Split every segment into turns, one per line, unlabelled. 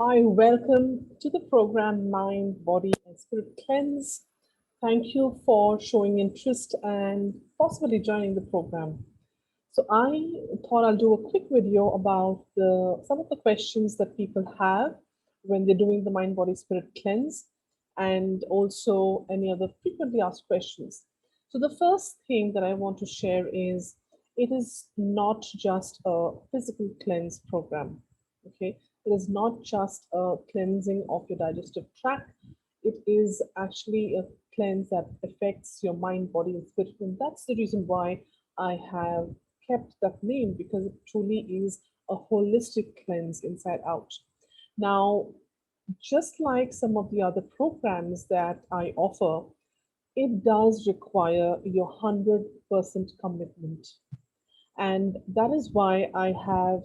Hi, welcome to the program Mind, Body, and Spirit Cleanse. Thank you for showing interest and possibly joining the program. So I thought I'll do a quick video about some of the questions that people have when they're doing the Mind, Body, Spirit Cleanse, and also any other frequently asked questions. So the first thing that I want to share is it is not just a physical cleanse program. Okay, it is not just a cleansing of your digestive tract. It is actually a cleanse that affects your mind, body, and spirit. And that's the reason why I have kept that name, because it truly is a holistic cleanse inside out. Now, just like some of the other programs that I offer, it does require your 100% commitment. And that is why I have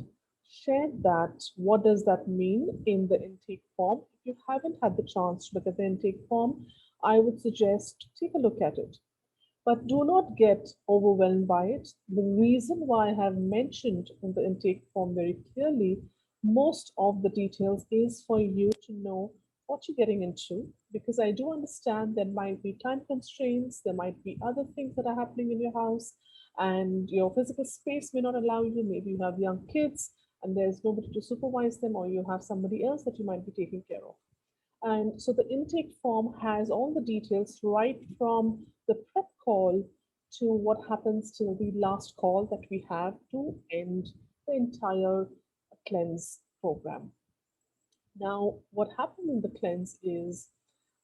shared that. What does that mean in the intake form? If you haven't had the chance to look at the intake form, I would suggest take a look at it. But do not get overwhelmed by it. The reason why I have mentioned in the intake form very clearly most of the details is for you to know what you're getting into, because I do understand there might be time constraints, there might be other things that are happening in your house, and your physical space may not allow you. Maybe you have young kids and there's nobody to supervise them, or you have somebody else that you might be taking care of. And so the intake form has all the details right from the prep call to what happens till the last call that we have to end the entire cleanse program. Now, what happens in the cleanse is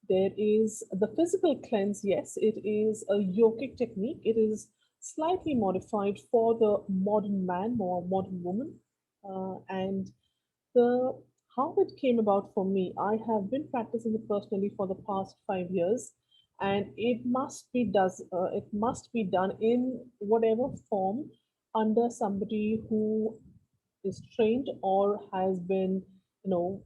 there is the physical cleanse. Yes, it is a yogic technique. It is slightly modified for the modern man or modern woman. And the how it came about for me, I have been practicing it personally for the past 5 years, and it must be done in whatever form under somebody who is trained or has been, you know,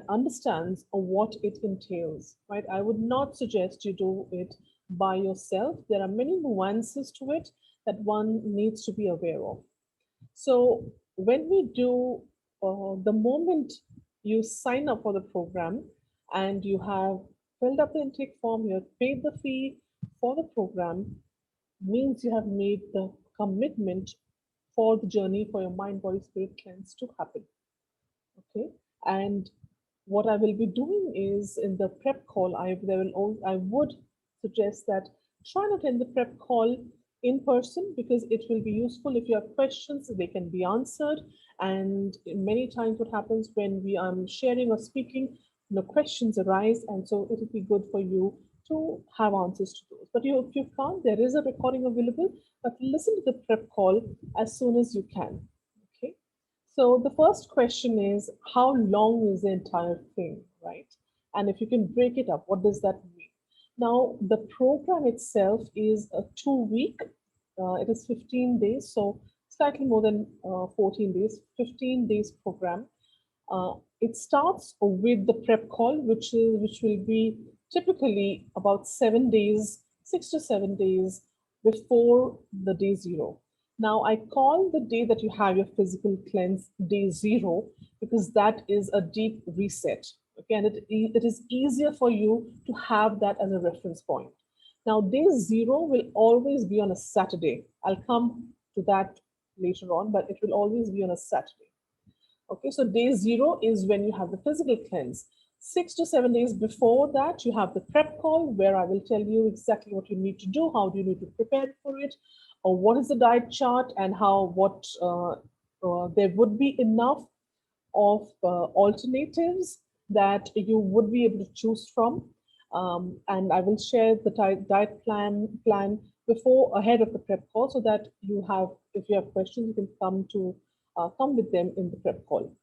understands what it entails, right? I would not suggest you do it by yourself. There are many nuances to it that one needs to be aware of. So when we do, the moment you sign up for the program and you have filled up the intake form, you have paid the fee for the program, means you have made the commitment for the journey for your mind, body, spirit cleanse to happen. Okay, and what I will be doing is in the prep call, I would suggest that try and attend the prep call in person, because it will be useful. If you have questions, they can be answered. And many times what happens when we are sharing or speaking, questions arise, and so it will be good for you to have answers to those. But if you can't, there is a recording available, but listen to the prep call as soon as you can. Okay. So the first question is, how long is the entire thing, right? And if you can break it up, what does that mean? Now, the program itself is a 2 week. It is 15 days, so slightly more than 14 days, 15 days program. It starts with the prep call, which will be typically about 7 days, 6 to 7 days before the day zero. Now, I call the day that you have your physical cleanse day zero, because that is a deep reset. Again, it is easier for you to have that as a reference point. Now, day zero will always be on a Saturday. I'll come to that later on, but it will always be on a Saturday. Okay, so day zero is when you have the physical cleanse. 6 to 7 days before that, you have the prep call, where I will tell you exactly what you need to do, how do you need to prepare for it, or what is the diet chart, and there would be enough of alternatives that you would be able to choose from. And I will share the diet plan before ahead of the prep call, so that you have, if you have questions, you can come with them in the prep call.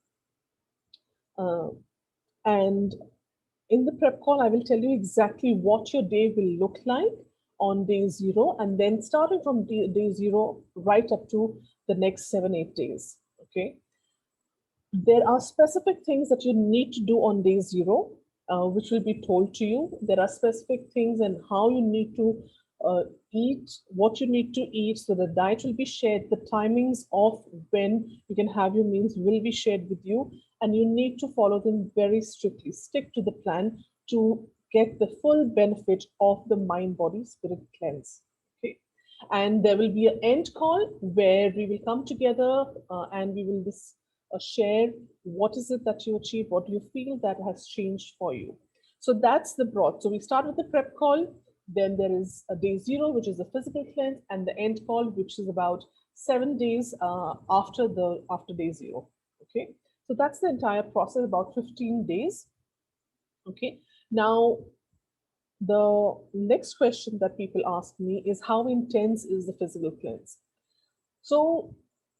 Uh, and in the prep call, I will tell you exactly what your day will look like on day zero, and then starting from day zero right up to the next 7, 8 days. Okay. There are specific things that you need to do on day zero, which will be told to you. There are specific things and how you need to eat, what you need to eat. So the diet will be shared. The timings of when you can have your meals will be shared with you. and you need to follow them very strictly. Stick to the plan to get the full benefit of the mind, body, spirit cleanse. Okay. And there will be an end call where we will come together and we will share what is it that you achieved, what do you feel that has changed for you. So that's the broad. So we start with the prep call. Then there is a day zero, which is the physical cleanse, and the end call, which is about 7 days after day zero. Okay, so that's the entire process, about 15 days. Okay, now the next question that people ask me is how intense is the physical cleanse? So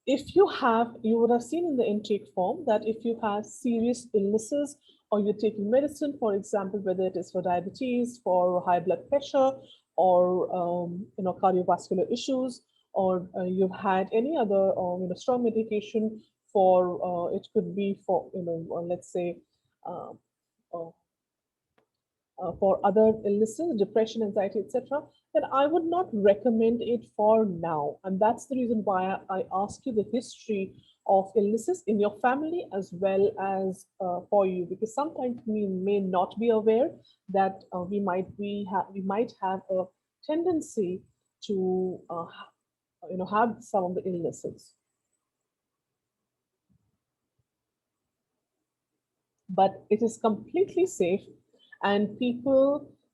if you would have seen in the intake form that if you have serious illnesses or you're taking medicine, for example, whether it is for diabetes, for high blood pressure, or cardiovascular issues, or you've had any other strong medication for it could be for let's say uh, uh, for other illnesses, depression, anxiety, etc., then I would not recommend it for now. And that's the reason why I ask you the history of illnesses in your family as well as for you, because sometimes we may not be aware that we might have a tendency to have some of the illnesses. But it is completely safe, and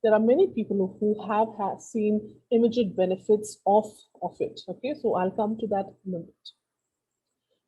there are many people who have seen immediate benefits of it. Okay, so I'll come to that in a bit.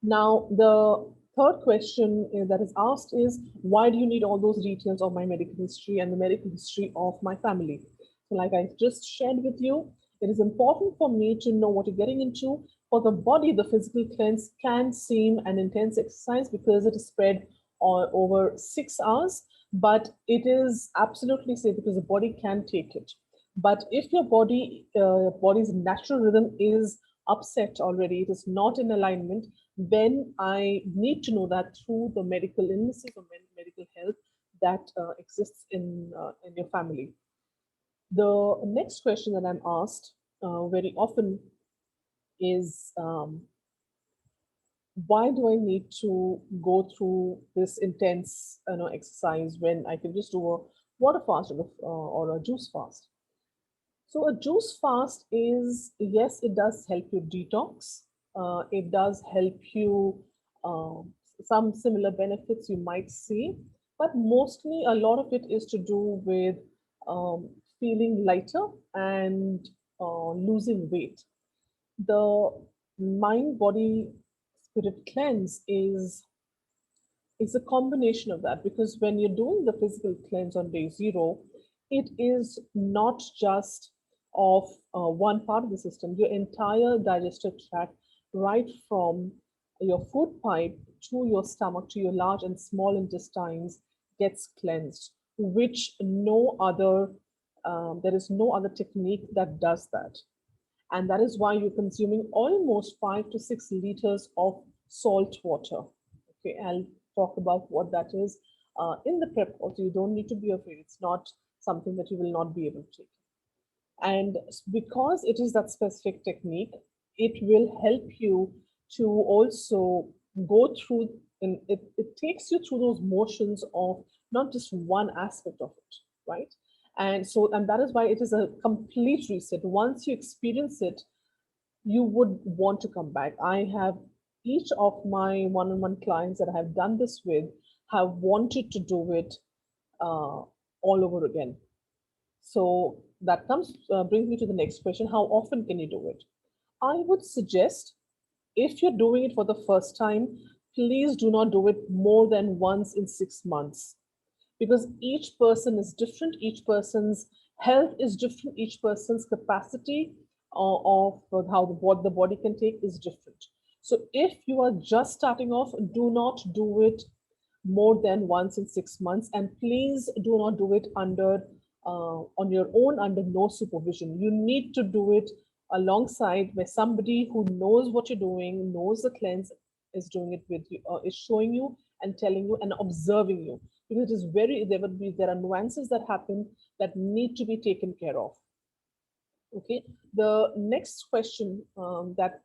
Now the third question that is asked is, why do you need all those details of my medical history and the medical history of my family? So like I just shared with you, it is important for me to know what you're getting into. For the body, the physical cleanse can seem an intense exercise because it is spread over 6 hours, but it is absolutely safe because the body can take it. But if your body's natural rhythm is upset already, it is not in alignment, then I need to know that through the medical illnesses or medical health that exists in your family. The next question that I'm asked very often is, why do I need to go through this intense exercise when I can just do a water fast or a juice fast? So a juice fast is, yes, it does help you detox. It does help you, some similar benefits you might see, but mostly a lot of it is to do with feeling lighter and losing weight. The mind, body, spirit cleanse is a combination of that, because when you're doing the physical cleanse on day zero, it is not just of one part of the system. Your entire digestive tract, right from your food pipe to your stomach to your large and small intestines, gets cleansed, which there is no other technique that does that. And that is why you're consuming almost 5 to 6 liters of salt water. Okay, I'll talk about what that is in the prep also. You don't need to be afraid. It's not something that you will not be able to take. And because it is that specific technique, it will help you to also go through, and it takes you through those motions of not just one aspect of it, right? And that is why it is a complete reset. Once you experience it, you would want to come back. I have each of my one-on-one clients that I have done this with have wanted to do it all over again. So that brings me to the next question: how often can you do it? I would suggest, if you're doing it for the first time, please do not do it more than once in 6 months, because each person is different, each person's health is different, each person's capacity of what the body can take is different. So if you are just starting off, do not do it more than once in 6 months, and please do not do it on your own, under no supervision. You need to do it alongside where somebody who knows what you're doing, knows the cleanse, is doing it with you, is showing you and telling you and observing you, because it is there are nuances that happen that need to be taken care of. Okay, the next question that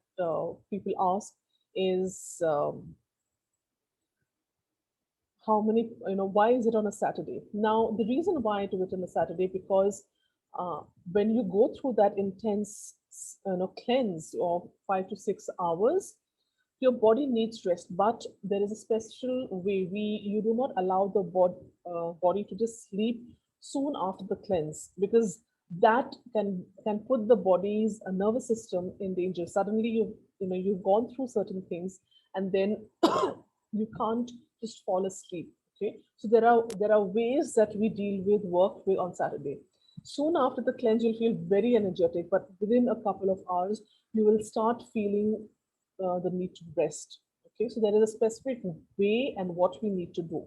people ask is, how many, why is it on a Saturday? Now, the reason why I do it on a Saturday, because uh, when you go through that intense, cleanse of 5 to 6 hours, your body needs rest, but there is a special way. You do not allow the body to just sleep soon after the cleanse, because that can put the body's nervous system in danger. Suddenly you've gone through certain things, and then you can't just fall asleep. Okay, so there are ways that we deal with work with on Saturday. Soon after the cleanse, you'll feel very energetic, but within a couple of hours, you will start feeling the need to rest. Okay, so there is a specific way and what we need to do.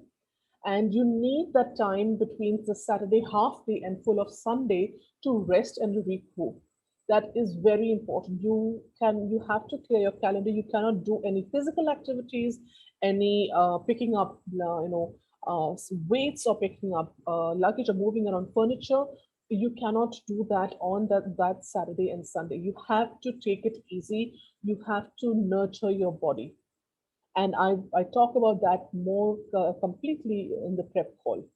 And you need that time between the Saturday half day and full of Sunday to rest and recoup. That is very important. You have to clear your calendar. You cannot do any physical activities, any picking up, weights, or picking up luggage, or moving around furniture. You cannot do that on that Saturday and Sunday. You have to take it easy. You have to nurture your body. And I talk about that more completely in the prep call.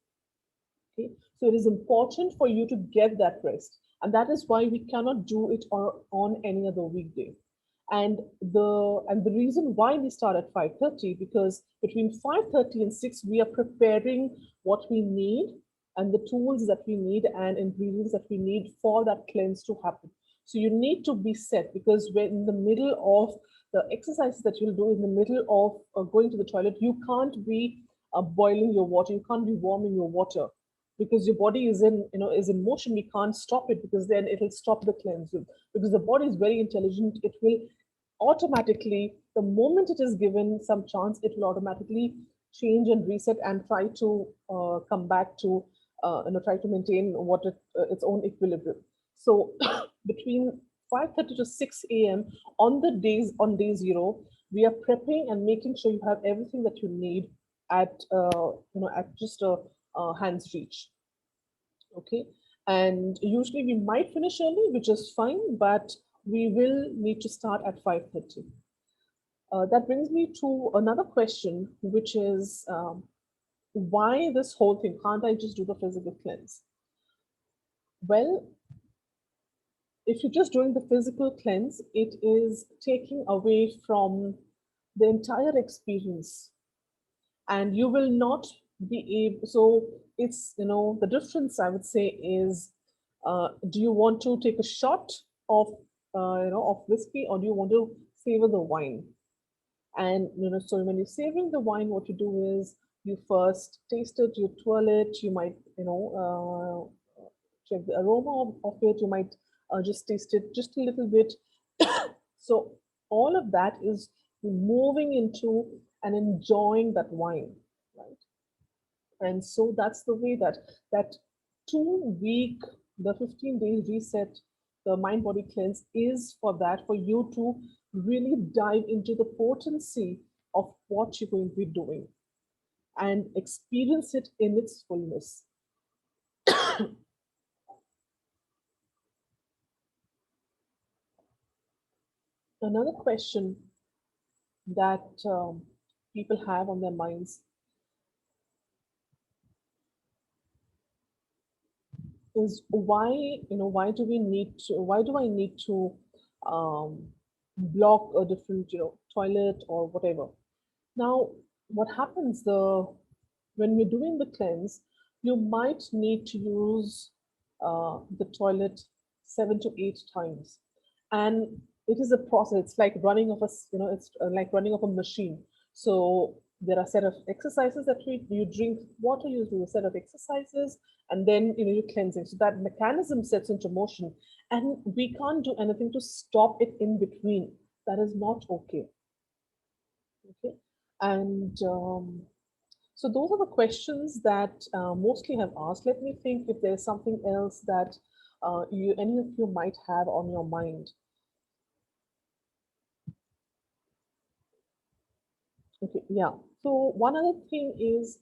Okay, so it is important for you to get that rest, and that is why we cannot do it on any other weekday. And the reason why we start at 5:30, because between 5:30 and 6 we are preparing what we need, and the tools that we need and ingredients that we need for that cleanse to happen. So you need to be set, because when in the middle of the exercises that you'll do, in the middle of going to the toilet, you can't be boiling your water, you can't be warming your water, because your body is in motion. We can't stop it, because then it'll stop the cleanse. Because the body is very intelligent, it will automatically, the moment it is given some chance, it will automatically change and reset and try to come back to try to maintain its own equilibrium. So between 5:30 to 6 a.m. On day zero, we are prepping and making sure you have everything that you need at just a hand's reach. Okay, and usually we might finish early, which is fine, but we will need to start at 5:30. That brings me to another question, which is why this whole thing? Can't I just do the physical cleanse? Well, if you're just doing the physical cleanse, it is taking away from the entire experience, and you will not be able. So it's, the difference, I would say, is do you want to take a shot of of whiskey, or do you want to savor the wine? And so when you're savoring the wine, what you do is you first taste it, you twirl it, you might check the aroma of it, you might just taste it just a little bit. So all of that is moving into and enjoying that wine, right? And so that's the way that 2 week, the 15 days reset, the mind body cleanse is for that, for you to really dive into the potency of what you're going to be doing and experience it in its fullness. Another question that people have on their minds is why do I need to um, block a different toilet or whatever. Now what happens, when we're doing the cleanse, you might need to use the toilet 7 to 8 times, and it is a process. It's like running of a it's like running of a machine. So there are a set of exercises that you drink water, you do a set of exercises, and then you're cleansing. So that mechanism sets into motion, and we can't do anything to stop it in between. That is not okay. Okay, and so those are the questions that mostly have asked. Let me think if there's something else that any of you might have on your mind. Okay, yeah. So one other thing is,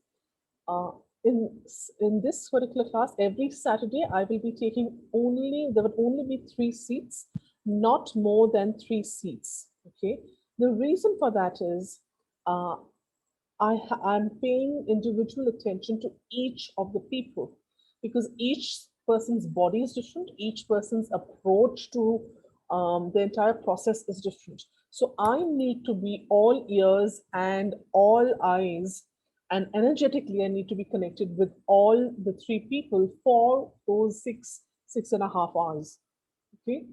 uh, in this particular class, every Saturday I will be taking there would only be 3 seats, not more than 3 seats. Okay. The reason for that is, uh, I'm paying individual attention to each of the people because each person's body is different, each person's approach to the entire process is different. So I need to be all ears and all eyes, and energetically, I need to be connected with all the three people for those 6.5 hours. Okay,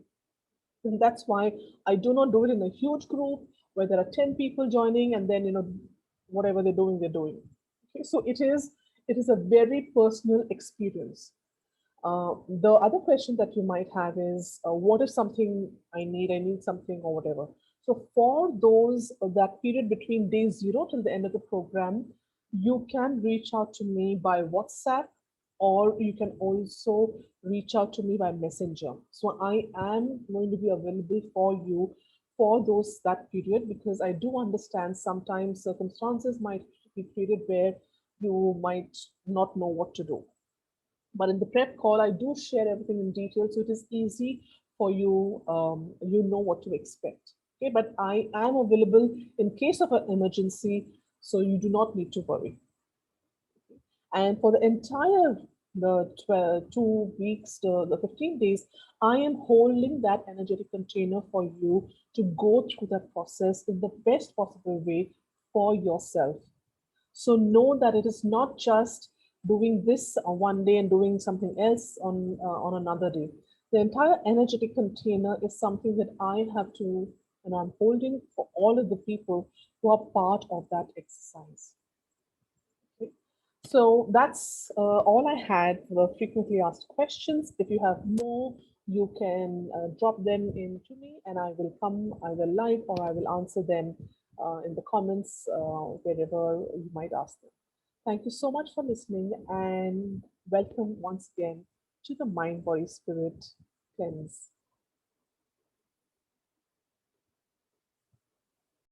and that's why I do not do it in a huge group where there are 10 people joining and then, whatever they're doing, they're doing. Okay, so it is a very personal experience. The other question that you might have is, what is something I need something or whatever. So for those, that period between day zero till the end of the program, you can reach out to me by WhatsApp, or you can also reach out to me by Messenger. So I am going to be available for you for that period, because I do understand sometimes circumstances might be created where you might not know what to do. But in the prep call, I do share everything in detail, so it is easy for you. You know what to expect. Okay, but I am available in case of an emergency, so you do not need to worry. And for the entire the 2 weeks, the 15 days, I am holding that energetic container for you to go through that process in the best possible way for yourself. So know that it is not just doing this one day and doing something else on another day. The entire energetic container is something that I have to, and I'm holding for all of the people who are part of that exercise. Okay. So that's all I had for the frequently asked questions. If you have more, you can drop them into me and I will come either live or I will answer them in the comments wherever you might ask them. Thank you so much for listening and welcome once again to the Mind Body Spirit Cleanse.